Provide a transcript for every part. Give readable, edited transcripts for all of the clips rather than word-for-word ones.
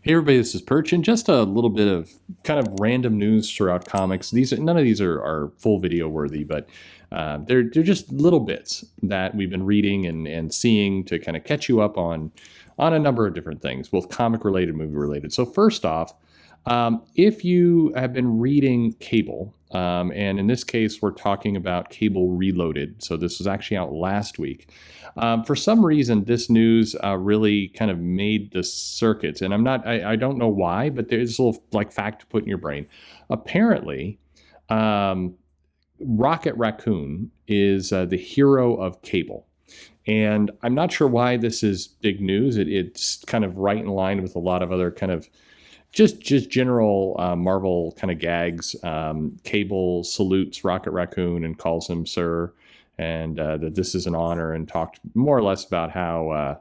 Hey everybody, this is Perch, and just a little bit of kind of random news throughout comics. None of these are full video worthy, but they're just little bits that we've been reading and seeing to kind of catch you up on a number of different things, both comic related, movie related. So first off, if you have been reading Cable, and in this case we're talking about Cable Reloaded, so this was actually out last week. For some reason, this news really kind of made the circuits, and I don't know why, but there's a little like fact to put in your brain. Apparently, Rocket Raccoon is the hero of Cable. And I'm not sure why this is big news. It's kind of right in line with a lot of other kind of just general Marvel kind of gags. Cable salutes Rocket Raccoon and calls him Sir, and that this is an honor, and talked more or less about how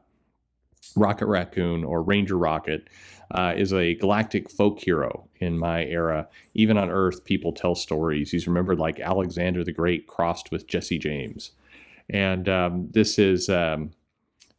Rocket Raccoon, or Ranger Rocket, is a galactic folk hero in my era. Even on Earth, people tell stories. He's remembered like Alexander the Great crossed with Jesse James. And this is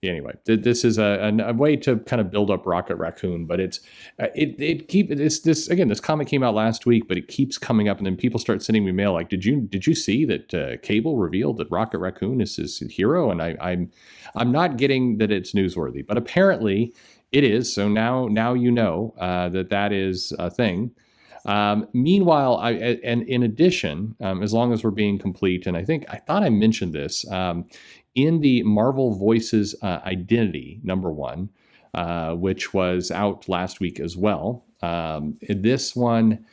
anyway. This is a way to kind of build up Rocket Raccoon, but it's this again. This comic came out last week, but it keeps coming up, and then people start sending me mail like, "Did you see that Cable revealed that Rocket Raccoon is his hero?" And I'm not getting that it's newsworthy, but apparently it is. So now you know that is a thing. Meanwhile, and in addition, as long as we're being complete, and I thought I mentioned this in the Marvel Voices Identity #1, which was out last week as well. In this one,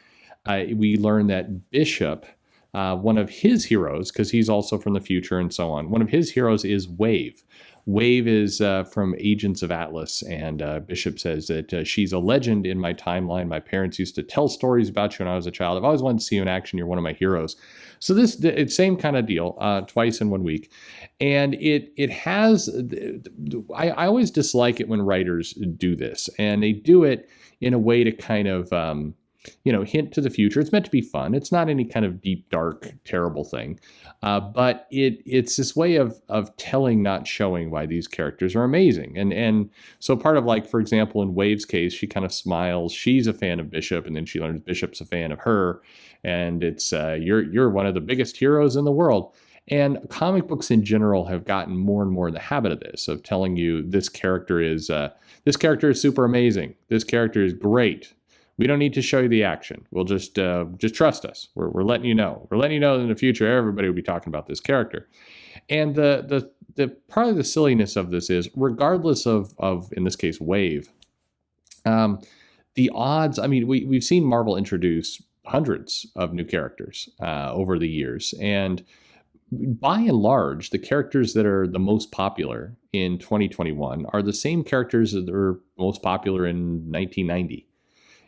we learn that Bishop, one of his heroes, because he's also from the future and so on, one of his heroes is Wave. Wave is from Agents of Atlas, and Bishop says that she's a legend in my timeline. My parents used to tell stories about you when I was a child. I've always wanted to see you in action. You're one of my heroes. So it's same kind of deal, twice in 1 week. And it has, I always dislike it when writers do this, and they do it in a way to kind of, hint to the future. It's meant to be fun. It's not any kind of deep, dark, terrible thing. But it's this way of telling, not showing, why these characters are amazing. And so part of, like, for example, in Wave's case, she kind of smiles. She's a fan of Bishop, and then she learns Bishop's a fan of her. And it's, you're one of the biggest heroes in the world. And comic books in general have gotten more and more in the habit of this, of telling you this character is super amazing. This character is great. We don't need to show you the action. We'll just trust us. We're letting you know. We're letting you know that in the future everybody will be talking about this character. And the part of the silliness of this is, regardless of in this case Wave, the odds. I mean, we've seen Marvel introduce hundreds of new characters over the years, and by and large, the characters that are the most popular in 2021 are the same characters that were most popular in 1990.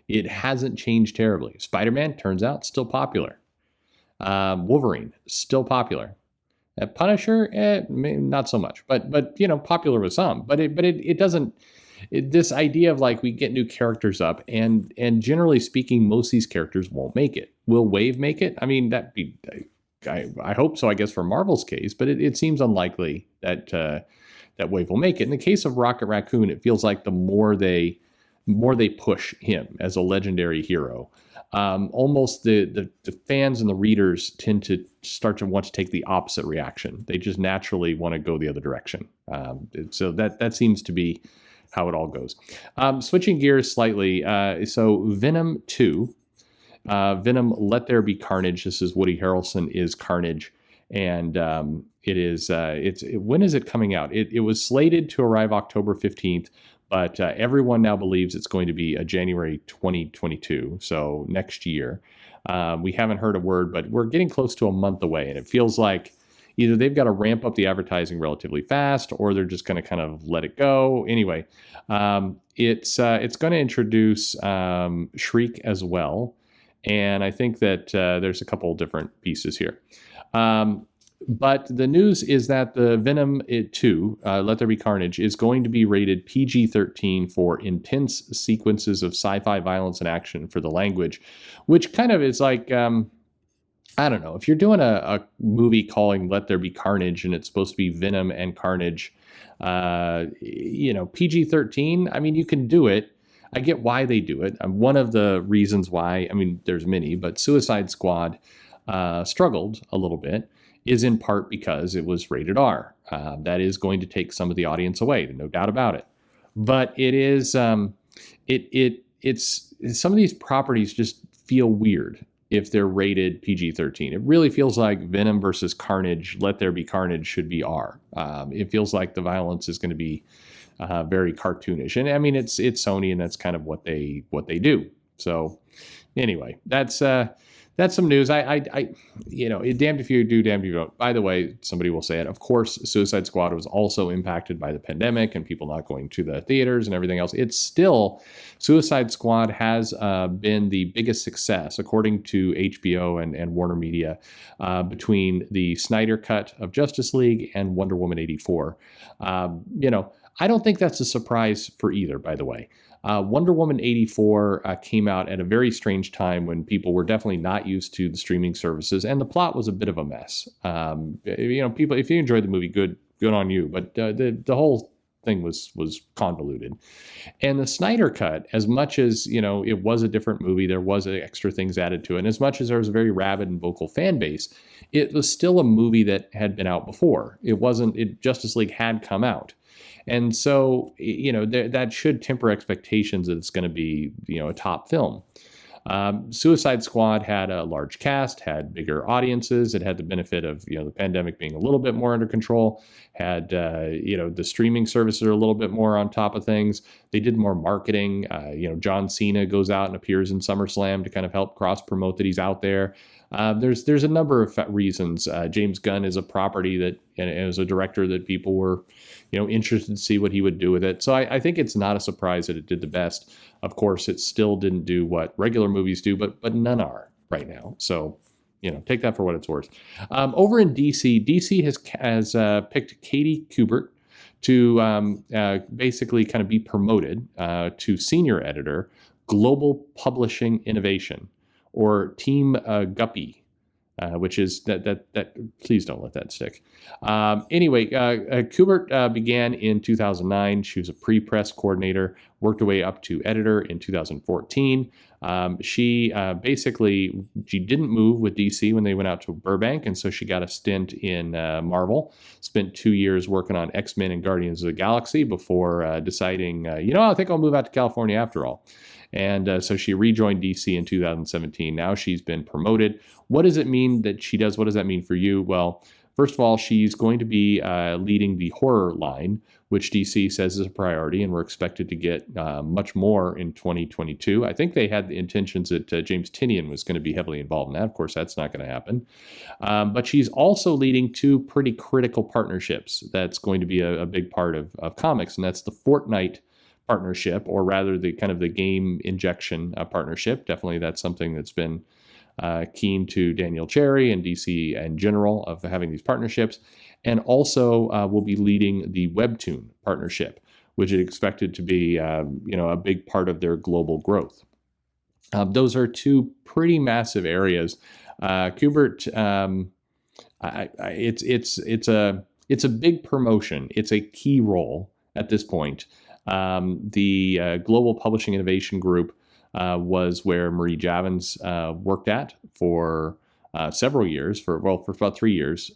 It hasn't changed terribly. Spider-Man, turns out, still popular. Wolverine, still popular. Punisher, not so much, but popular with some. But it doesn't. This idea of, like, we get new characters up, and generally speaking, most of these characters won't make it. Will Wave make it? I mean, I hope so, I guess, for Marvel's case, but it seems unlikely that Wave will make it. In the case of Rocket Raccoon, it feels like the more they push him as a legendary hero, almost the fans and the readers tend to start to want to take the opposite reaction. They just naturally want to go the other direction. So that seems to be how it all goes. Switching gears slightly, so Venom 2, Venom Let There Be Carnage. This is Woody Harrelson is Carnage, and when is it coming out? It was slated to arrive October 15th. But everyone now believes it's going to be January 2022, so next year. We haven't heard a word, but we're getting close to a month away, and it feels like either they've got to ramp up the advertising relatively fast, or they're just going to kind of let it go. Anyway, it's going to introduce Shriek as well, and I think that there's a couple different pieces here. But the news is that the Venom 2, Let There Be Carnage, is going to be rated PG-13 for intense sequences of sci-fi violence and action for the language, which kind of is like, I don't know, if you're doing a movie calling Let There Be Carnage and it's supposed to be Venom and Carnage, PG-13, I mean, you can do it. I get why they do it. One of the reasons why, I mean, there's many, but Suicide Squad struggled a little bit is in part because it was rated R. That is going to take some of the audience away, no doubt about it. But it is it's some of these properties just feel weird if they're rated PG-13. It really feels like Venom versus Carnage, Let There Be Carnage should be R. It feels like the violence is going to be very cartoonish, and I mean it's Sony, and that's kind of what they do. So anyway, that's some news. I damned if you do, damned if you don't. By the way, somebody will say it. Of course, Suicide Squad was also impacted by the pandemic and people not going to the theaters and everything else. It's still, Suicide Squad has been the biggest success, according to HBO and Warner Media, between the Snyder Cut of Justice League and Wonder Woman 84. I don't think that's a surprise for either, by the way. Wonder Woman 84 came out at a very strange time when people were definitely not used to the streaming services, and the plot was a bit of a mess. People, if you enjoyed the movie, good on you. But the whole thing was convoluted. And the Snyder Cut, as much as it was a different movie, there was extra things added to it, and as much as there was a very rabid and vocal fan base, it was still a movie that had been out before. Justice League had come out. And so, that should temper expectations that it's going to be, a top film. Suicide Squad had a large cast, had bigger audiences. It had the benefit of, the pandemic being a little bit more under control, had, the streaming services are a little bit more on top of things. They did more marketing. John Cena goes out and appears in SummerSlam to kind of help cross promote that he's out there. There's a number of reasons. James Gunn is a property that, and as a director, that people were, interested to see what he would do with it. So I think it's not a surprise that it did the best. Of course, it still didn't do what regular movies do, but none are right now. So, take that for what it's worth. Over in DC has picked Katie Kubert to basically kind of be promoted to senior editor, Global Publishing Innovation, or Team Guppy, which is that. Please don't let that stick. Anyway, Kubert began in 2009. She was a pre-press coordinator, worked her way up to editor in 2014. She didn't move with DC when they went out to Burbank, and so she got a stint in Marvel. Spent 2 years working on X-Men and Guardians of the Galaxy before deciding, I think I'll move out to California after all. And so she rejoined DC in 2017. Now she's been promoted. What does it mean that she does? What does that mean for you? Well, first of all, she's going to be leading the horror line, which DC says is a priority, and we're expected to get much more in 2022. I think they had the intentions that James Tynion was going to be heavily involved in that. Of course, that's not going to happen. But she's also leading two pretty critical partnerships that's going to be a big part of comics, and that's the Fortnite partnership, or rather the kind of the game injection partnership. Definitely that's something that's been keen to Daniel Cherry and DC in general of having these partnerships. And also will be leading the Webtoon partnership, which is expected to be a big part of their global growth. Those are two pretty massive areas. Kubert, it's a big promotion. It's a key role at this point. The Global Publishing Innovation Group was where Marie Javins worked at for several years, for about 3 years,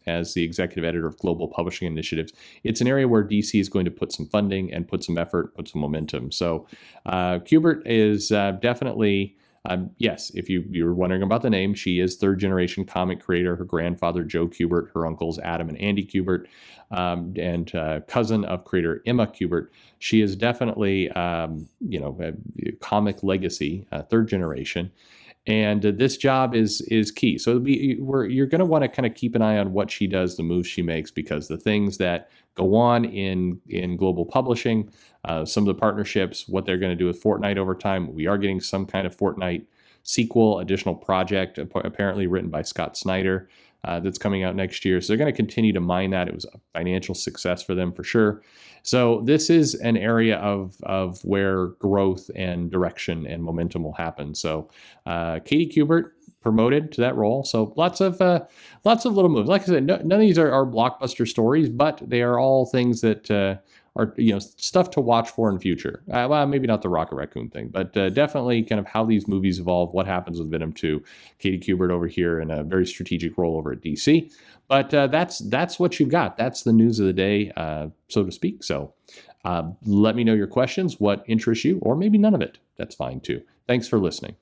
as the executive editor of Global Publishing Initiatives. It's an area where DC is going to put some funding and put some effort, put some momentum. So Kubert is definitely... yes, if you're wondering about the name, she is third-generation comic creator. Her grandfather, Joe Kubert, her uncles, Adam and Andy Kubert, and cousin of creator Emma Kubert. She is definitely, a comic legacy, third generation. And this job is key. So you're going to want to kind of keep an eye on what she does, the moves she makes, because the things that go on in global publishing, some of the partnerships, what they're going to do with Fortnite over time. We are getting some kind of Fortnite sequel, additional project, apparently written by Scott Snyder, that's coming out next year. So they're going to continue to mine that. It was a financial success for them for sure. So this is an area of where growth and direction and momentum will happen. So Katie Kubert promoted to that role. So lots of little moves. Like I said, none of these are blockbuster stories, but they are all things that are are stuff to watch for in future. Well, maybe not the Rocket Raccoon thing, but definitely kind of how these movies evolve, what happens with Venom 2, Katie Kubert over here in a very strategic role over at DC. But that's what you've got. That's the news of the day, so to speak. So let me know your questions, what interests you, or maybe none of it. That's fine too. Thanks for listening.